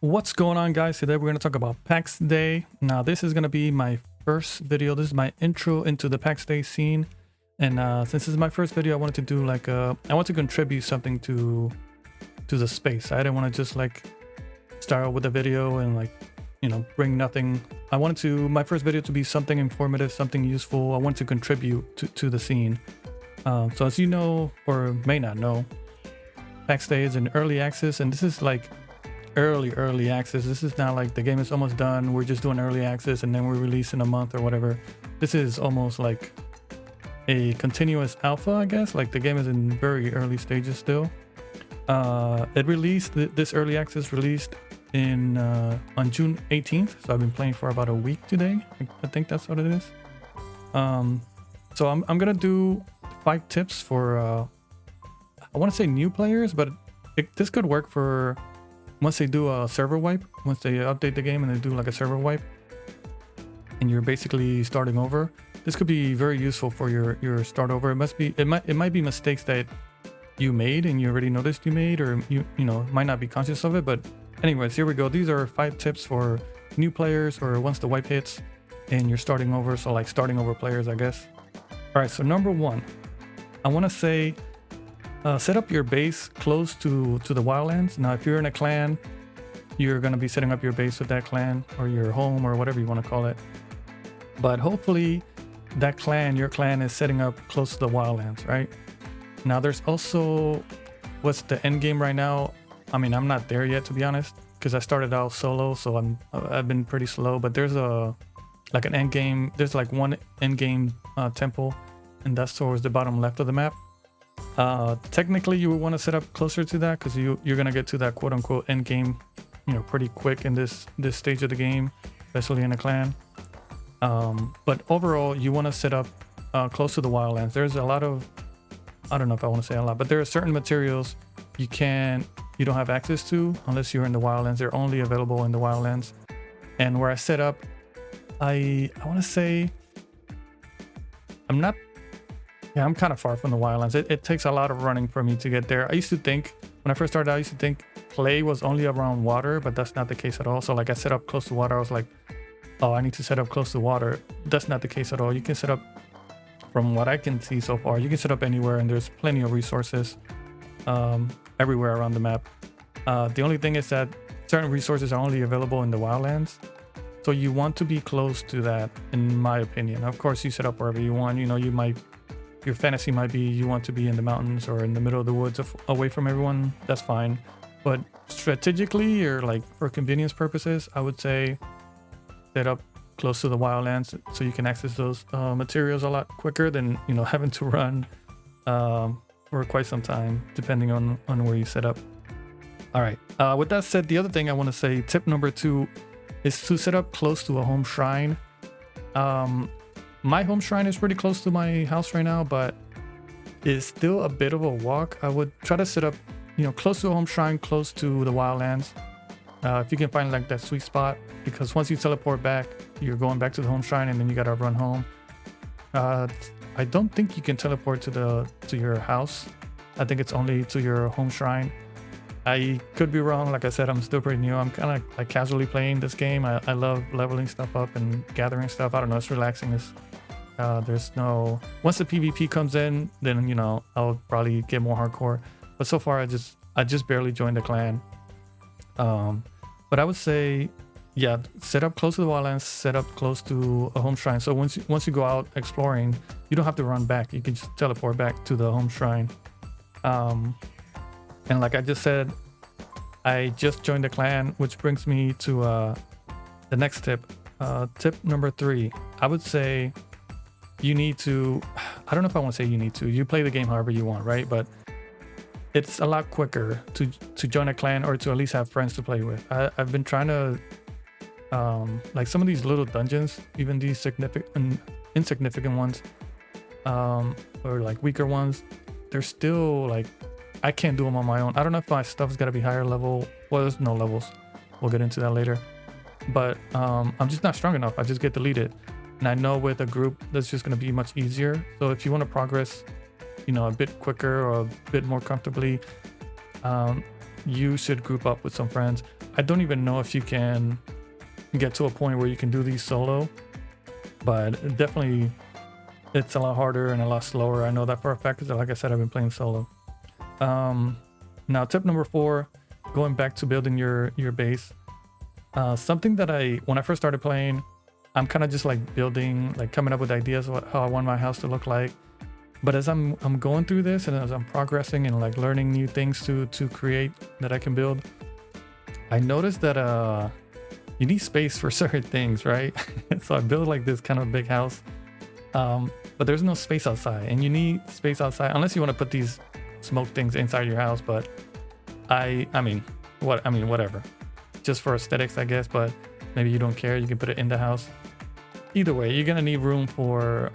What's going on, guys? Today we're going to talk about Pax Dei. Now this is going to be my first video. This is my intro into the Pax Dei scene, and since this is my first video, I wanted to do like I want to contribute something to the space. I didn't want to just like start out with a video and like, you know, bring nothing. I wanted my first video to be something informative, something useful. I want to contribute to the scene. So as you know, or may not know, Pax Dei is in early access, and this is like early access. This is not like the game is almost done, we're just doing early access and then we release in a month or whatever. This is almost like a continuous alpha, I guess. Like the game is in very early stages still. It released, this early access released in on June 18th, so I've been playing for about a week today. I think that's what it is. So I'm gonna do 5 tips for I want to say new players, but this could work for once they do a server wipe, once they update the game and they do like a server wipe and you're basically starting over. This could be very useful for your start over. It might be mistakes that you made and you already noticed you made, or you know, might not be conscious of it. But anyways, here we go. These are 5 tips for new players, or once the wipe hits and you're starting over. So like starting over players, I guess. All right, so number 1, I want to say set up your base close to the wildlands. Now if you're in a clan, you're going to be setting up your base with that clan, or your home, or whatever you want to call it. But hopefully that clan, your clan, is setting up close to the wildlands, right? Now there's also what's the end game right now. I mean, I'm not there yet, to be honest, because I started out solo, so I've been pretty slow. But there's like an end game. There's like one end game temple, and that's towards the bottom left of the map. Technically you would want to set up closer to that, because you're gonna get to that quote-unquote end game, you know, pretty quick in this stage of the game, especially in a clan. But overall you want to set up close to the wildlands. There's a lot of, I don't know if I want to say a lot, but there are certain materials you don't have access to unless you're in the wildlands. They're only available in the wildlands. And where I set up, I want to say I'm kind of far from the wildlands. It takes a lot of running for me to get there. I used to think, when I first started out, I used to think play was only around water, but that's not the case at all. So like I set up close to water. I was like, oh, I need to set up close to water. That's not the case at all. You can set up, from what I can see so far, you can set up anywhere, and there's plenty of resources everywhere around the map. The only thing is that certain resources are only available in the wildlands. So you want to be close to that, in my opinion. Of course, you set up wherever you want. You know, your fantasy might be you want to be in the mountains or in the middle of the woods away from everyone. That's fine. But strategically, or like for convenience purposes, I would say set up close to the wildlands so you can access those materials a lot quicker than, you know, having to run for quite some time, depending on where you set up. All right. With that said, the other thing I want to say, tip number 2, is to set up close to a home shrine. My home shrine is pretty close to my house right now, but it's still a bit of a walk. I would try to set up, you know, close to a home shrine, close to the wildlands. If you can find like that sweet spot, because once you teleport back, you're going back to the home shrine, and then you gotta run home. I don't think you can teleport to your house. I think it's only to your home shrine. I could be wrong. Like I said, I'm still pretty new. I'm kind of like casually playing this game. I love leveling stuff up and gathering stuff. I don't know, it's relaxing. There's no, once the PvP comes in, then, you know, I'll probably get more hardcore. But so far I just barely joined the clan. But I would say, yeah, set up close to the wildlands, set up close to a home shrine. So once you go out exploring, you don't have to run back. You can just teleport back to the home shrine. And like I just said, I just joined the clan, which brings me to the next tip. Tip number 3, I would say you need to, I don't know if I want to say you need to, you play the game however you want, right? But it's a lot quicker to join a clan, or to at least have friends to play with. I've been trying to, like some of these little dungeons, even these insignificant ones, or like weaker ones, they're still like, I can't do them on my own. I don't know if my stuff's got to be higher level. Well, there's no levels. We'll get into that later. But I'm just not strong enough. I just get deleted. And I know with a group, that's just going to be much easier. So if you want to progress, you know, a bit quicker or a bit more comfortably, you should group up with some friends. I don't even know if you can get to a point where you can do these solo, but definitely it's a lot harder and a lot slower. I know that for a fact because, like I said, I've been playing solo. Now tip number 4, going back to building your base. Something that when I first started playing, I'm kind of just like building, like coming up with ideas of how I want my house to look like. But as I'm going through this and as I'm progressing and like learning new things to create that I can build, I noticed that you need space for certain things, right? So I built like this kind of big house, but there's no space outside, and you need space outside unless you want to put these smoke things inside your house. But I mean whatever, just for aesthetics, I guess. But maybe you don't care, you can put it in the house. Either way, you're gonna need room for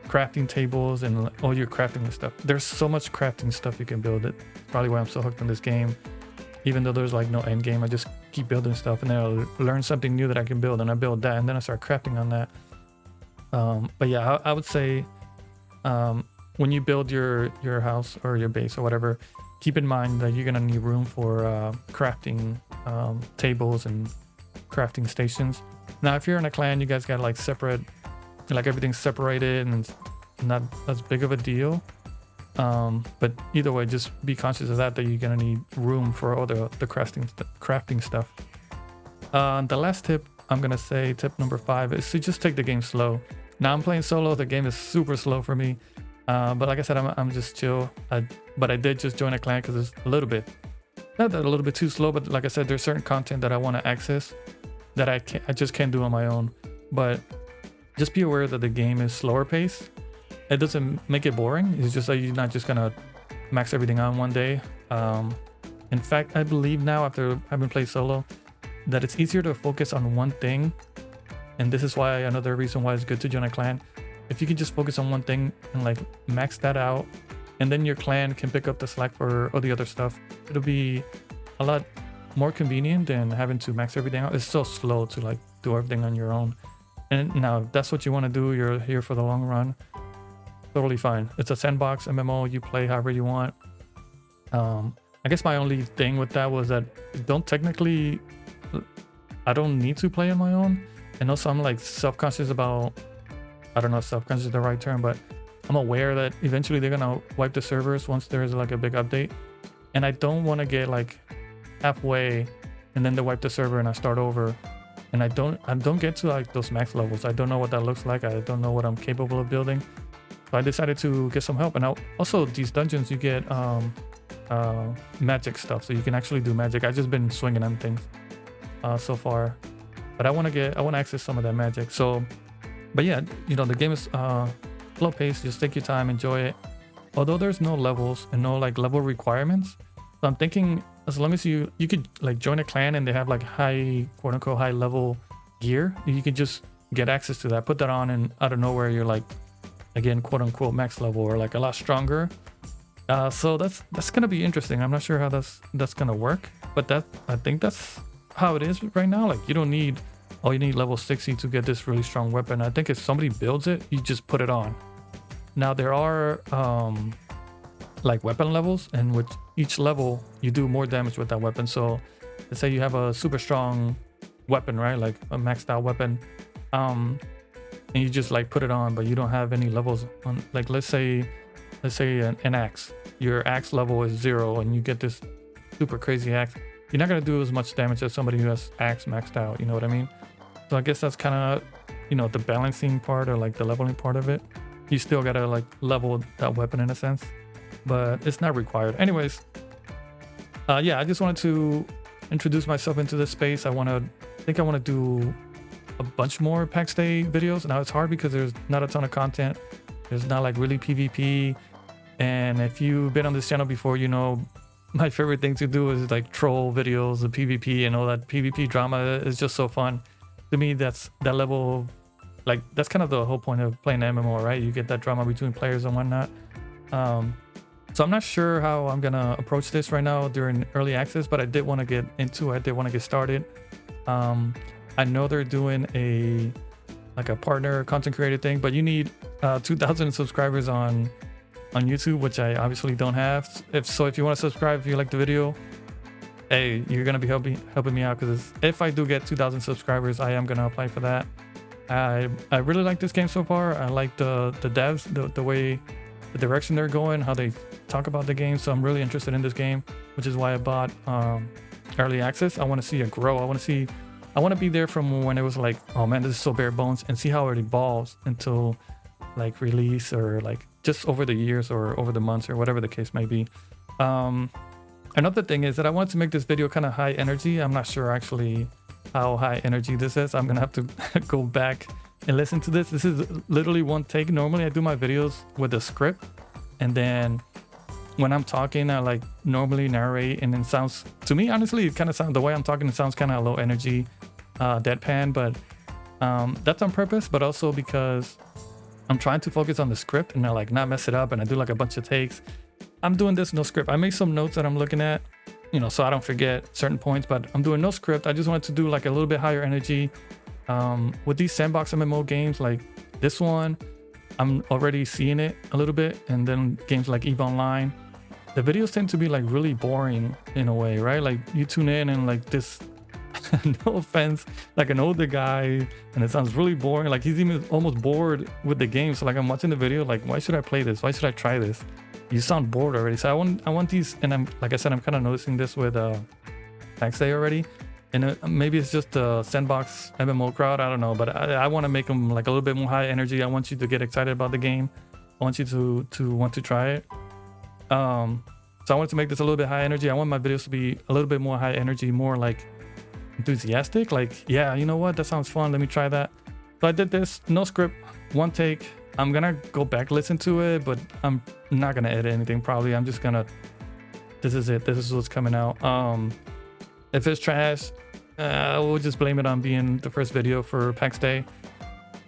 crafting tables and all your crafting stuff. There's so much crafting stuff you can build. It's probably why I'm so hooked on this game. Even though there's like no end game, I just keep building stuff, and then I'll learn something new that I can build, and I build that, and then I start crafting on that. But yeah, I would say when you build your house or your base or whatever, keep in mind that you're gonna need room for crafting tables and crafting stations. Now, if you're in a clan, you guys got like separate, like everything's separated and it's not as big of a deal. But either way, just be conscious of that you're gonna need room for all the crafting stuff. The last tip I'm gonna say, tip number 5, is to just take the game slow. Now I'm playing solo, the game is super slow for me, but like I said, I'm just chill. But I did just join a clan because it's a little bit, not that a little bit too slow, but like I said, there's certain content that I want to access that I just can't do on my own. But just be aware that the game is slower paced. It doesn't make it boring. It's just like you're not just gonna max everything on one day. In fact, I believe now, after having played solo, that it's easier to focus on one thing. And this is why, another reason why it's good to join a clan. If you can just focus on one thing and like max that out, and then your clan can pick up the slack for all the other stuff, it'll be a lot more convenient than having to max everything out. It's so slow to like do everything on your own. And now if that's what you want to do, you're here for the long run, totally fine. It's a sandbox MMO, you play however you want. I guess my only thing with that was that I don't need to play on my own. And also I'm like self-conscious about, I don't know if self-conscious is the right term, but I'm aware that eventually they're gonna wipe the servers once there's like a big update. And I don't want to get like halfway and then they wipe the server and I start over. And I don't get to like those max levels. I don't know what that looks like. I don't know what I'm capable of building. So I decided to get some help. And also these dungeons, you get magic stuff, so you can actually do magic. I've just been swinging on things so far, but I want to access some of that magic. So, but yeah, you know, the game is slow paced. Just take your time, enjoy it. Although there's no levels and no like level requirements, so I'm thinking as long as you could like join a clan and they have like high, quote unquote, high level gear, you can just get access to that, put that on, and out of nowhere you're like, again, quote unquote, max level or like a lot stronger. So that's gonna be interesting. I'm not sure how that's gonna work, but I think that's how it is right now. Like you need level 60 to get this really strong weapon. I think if somebody builds it, you just put it on. Now there are like weapon levels, and with each level you do more damage with that weapon. So let's say you have a super strong weapon, right, like a maxed out weapon, and you just like put it on, but you don't have any levels on. Like let's say an axe, your axe level is 0 and you get this super crazy axe, you're not going to do as much damage as somebody who has axe maxed out, you know what I mean? So I guess that's kind of, you know, the balancing part or like the leveling part of it. You still got to like level that weapon in a sense, but it's not required. Anyways, yeah, I just wanted to introduce myself into this space. I want to do a bunch more Pax Dei videos. Now it's hard because there's not a ton of content. There's not like really PvP. And if you've been on this channel before, you know my favorite thing to do is like troll videos of PvP, and all that PvP drama is just so fun. To me, that's that level, like that's kind of the whole point of playing MMO, right? You get that drama between players and whatnot. So I'm not sure how I'm gonna approach this right now during early access, but I did want to get into it. I did want to get started. I know they're doing a partner content creator thing, but you need 2,000 subscribers on YouTube, which I obviously don't have. If you want to subscribe, if you like the video, hey, you're gonna be helping me out, because if I do get 2,000 subscribers, I am gonna apply for that. I really like this game so far. I like the devs, the way, the direction they're going, how they talk about the game. So I'm really interested in this game, which is why I bought early access. I want to see it grow. I want to be there from when it was like, oh man, this is so bare bones, and see how it evolves until like release, or like just over the years or over the months or whatever the case may be. Another thing is that I wanted to make this video kind of high energy. I'm not sure actually how high energy this is. I'm gonna have to go back and listen to this. This is literally one take. Normally I do my videos with a script, and then when I'm talking, I like normally narrate, and it sounds, to me honestly, it kind of sounds, the way I'm talking, it sounds kind of low energy, deadpan, but that's on purpose, but also because I'm trying to focus on the script and I like not mess it up, and I do like a bunch of takes. I'm doing this no script. I make some notes that I'm looking at, you know, so I don't forget certain points, but I'm doing no script. I just wanted to do like a little bit higher energy. With these sandbox MMO games like this one, I'm already seeing it a little bit. And then games like EVE Online, the videos tend to be like really boring in a way, right? Like you tune in and like this, no offense, like an older guy, and it sounds really boring. Like he's even almost bored with the game. So like I'm watching the video, like, why should I play this? Why should I try this? You sound bored already. So I want these, and I'm, like I said, I'm kind of noticing this with Pax Dei already. And maybe it's just the sandbox MMO crowd, I don't know, but I want to make them like a little bit more high energy. I want you to get excited about the game. I want you to want to try it. So I wanted to make this a little bit high energy. I want my videos to be a little bit more high energy, more like enthusiastic, like, yeah, you know what, that sounds fun, let me try that. So I did this, no script, one take. I'm gonna go back, listen to it, but I'm not gonna edit anything probably. I'm just gonna, this is it, this is what's coming out. If it's trash, we'll just blame it on being the first video for Pax Dei,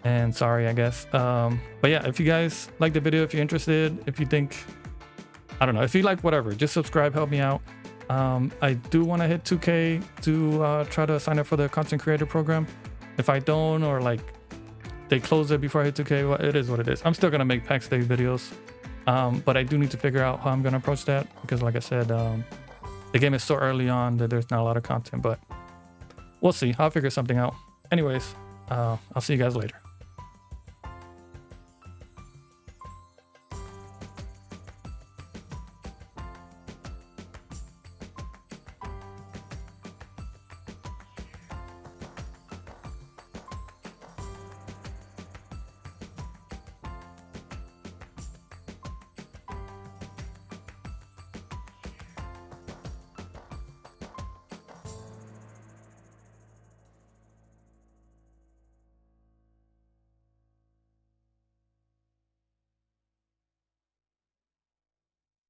and sorry, I guess. But yeah, if you guys like the video, if you're interested, if you think, I don't know, if you like whatever, just subscribe, help me out. I do want to hit 2K to try to sign up for the content creator program. If I don't, or like they close it before I hit 2K, well, it is what it is. I'm still gonna make Pax Dei videos, but I do need to figure out how I'm gonna approach that, because like I said, the game is so early on that there's not a lot of content, but we'll see. I'll figure something out. Anyways, I'll see you guys later.